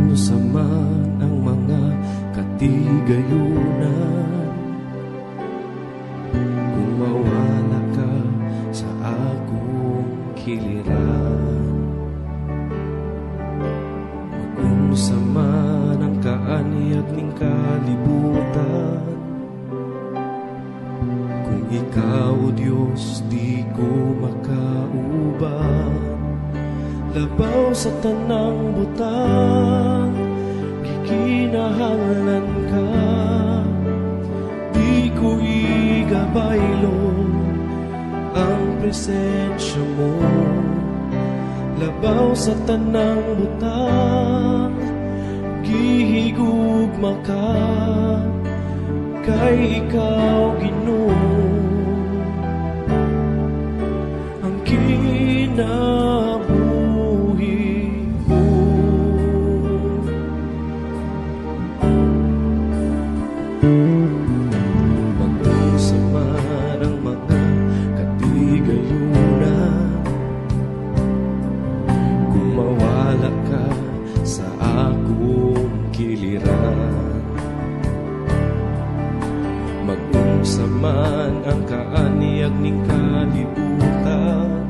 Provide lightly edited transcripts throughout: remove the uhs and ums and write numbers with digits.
Magkunsa man ang mga katigayunan, kung mawala ka sa akong kiliran. Magkunsa man ang kaanyag ning kalibutan, kung ikaw, Diyos, di ko makauban. Labaw sa tanang butang, gikinahanglan ka, di ko igabaylo ang presensya mo. Labaw sa tanang butang, gihigugma ka, kay ikaw, Ginoo, ang kinabuhi ko. Magkunsa man ang mga katigayunan, kung mawala ka sa akong kiliran. Magkunsa man ang kaanyag ning kalibutan,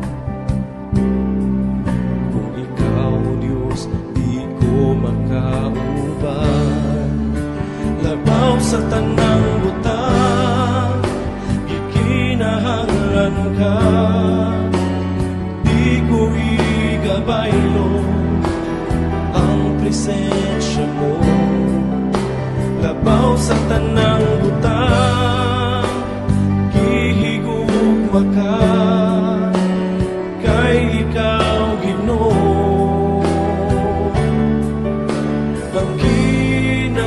kung ikaw, Diyos, di ko makauban. Labaw sa tanang butang, gikinahanglan ka, di ko igabaylo ang presensya mo. Labaw sa tanang butang, gihigugma ka, kay ikaw, Ginoo, ang kinabuhi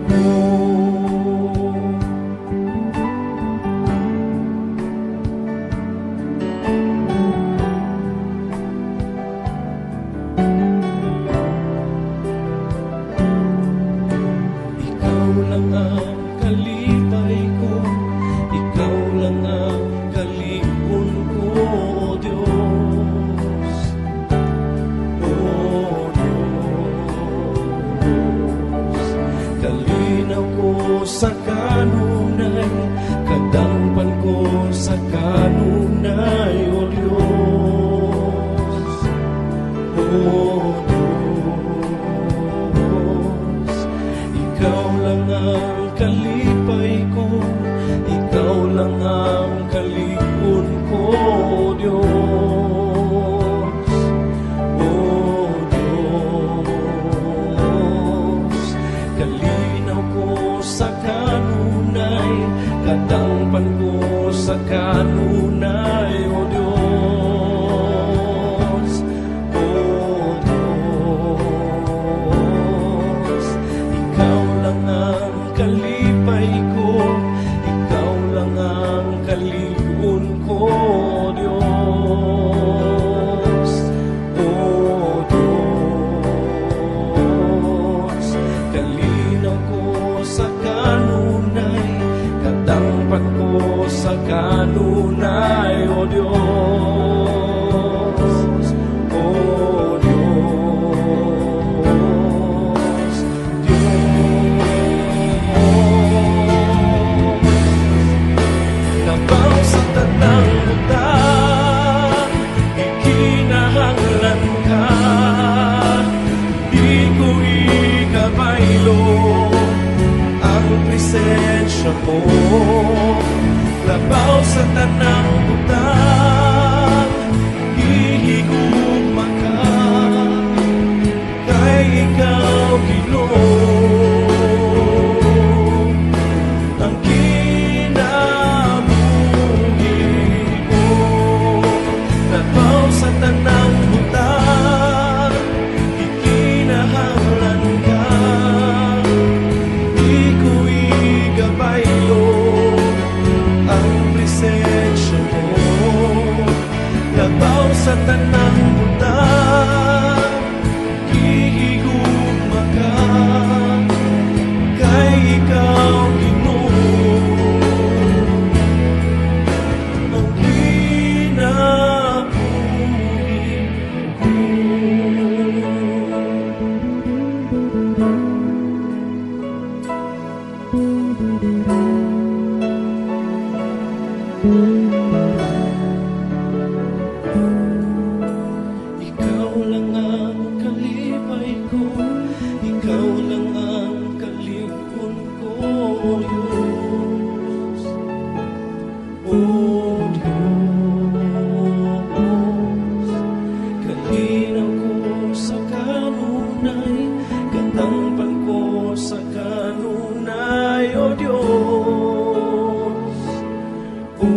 ko. Ikaw lang ang kalipay ko, ikaw lang ang kalipon ko, O Diyos. O Diyos, kalinaw ko sa kanunay, kadangpan ko sa kanunay, O Diyos. O Diyos, ikaw lang ang kalipay ko, ikaw lang ang kalipon ko, O Diyos. O Diyos, kalinaw ko sa kanunay, kadangpan ko sa kanunay, O Diyos. O Diyos, kanunay, katangpan ko sa kanunay, O Diyos. O